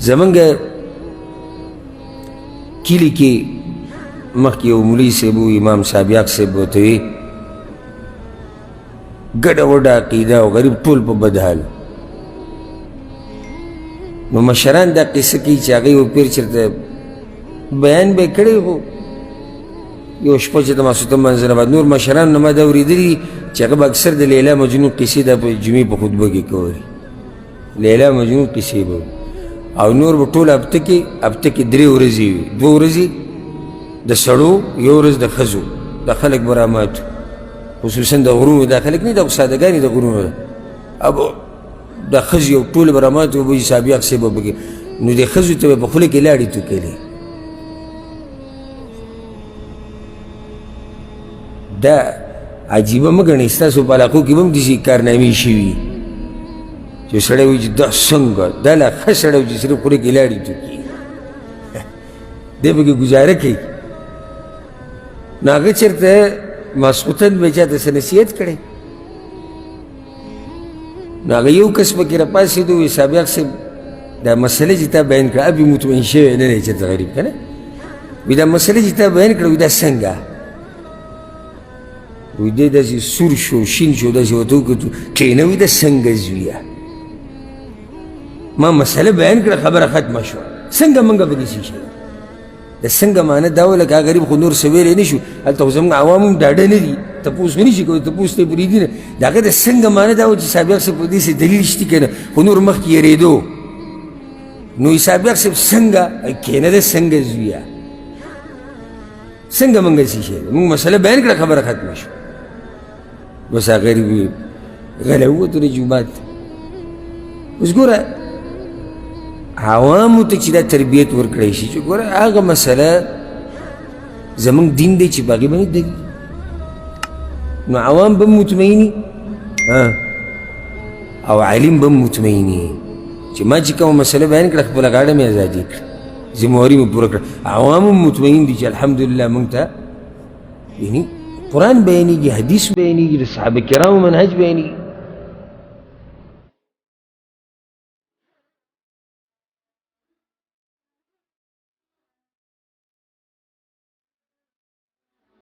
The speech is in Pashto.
زمونږ کلي کې مخکې یو مولوي صاحب و امام صابیاق صاحب ورته وی ګډه وډه عقیده او غریب ټول په بد حال نو مشران دا قصه کوي چې هغوی و پیر چېرته بیان به یې کړی خو یو شپه چې د ماسخوتن منځه نه بعد نور مشران نه ما دا اورېدلي چې هغه به اکثر د لیلا مجنون قصې دا په جمعې په خطبه کې کولې لیلا مجنون قصې به او نور به ټول هفته کې 3 ورځې وي 2 ورځې د سړو یو ورځ د ښځو دا خلک به راماتو خصوصا د غرونو دا خلک نه د سادهګانې د غرونو اب د ښځې او ټول به راماتو به صابیاق صاحب به پکې نو د ښځو ته به په خوله کې لاړې توکلې دا عجیبه مه ګڼئ ستاسو په علاقو کې به هم داسې کارنامې شوي چې سړی وایي چې دا څنګه دا لا ښه سړی و چې صرف خوله کې لاړې توکي دی پکې ګزاره کوي نو هغه چېرته ماسخوتن به چاته څه نصیحت کړی نو هغه یو کس پکې راپاڅېد ووایي صابیاق صاحب دا مسله چې تا بیان کړه ابي مطمئن شوی نه دی چېرته غریب که نه وایي دا مسله چې تا بیان کړه وایي دا څنګه وی دی داسې سور شو شین شو داسې ورته وکتو کښېنه وایي دا څنګه زویه ما مسله بیان کړه خبره ختمه شوه څنګه منګه به داسې شي د څنګه معنی دا وه لکه هغه غریب خو نور څه ویلی نه شو هلته خو زموږ عوام هم ډاډه نه دي تپوس خو نه شي کولی تپوس ته یې پرېږدي نه د هغه د څنګه معنی دا وه چې صابیاق صاحب په داسې دلیل شتي که نه خو نور مخکې یېرېدو نو یې صابیاق صاحب څنګه کښېنه ده څنګه زویه څنګه منګه څه شی ده مونږ مسله بیان کړه خبره ختمه شوه بس هغه غریب غلی ووتو د جومات اوس ګوره عوامو ته چې دا تربیت ورکړی شي چې ګوره هغه مسله زموږ دین دی چې په هغې باندې دلیل نو عوام به هم مطمئني او عالم به هم مطمئني چې ما چې کومه مسله بیان کړه خپله غاړه مې ازادي کړه ذمهواري مې پوره کړه عوام هم مطمئن دي چې الحمدلله موږ ته یعنی قرآن بیانېږي حدیث بیانېږي د صحابه کرامو منهج بیانېږي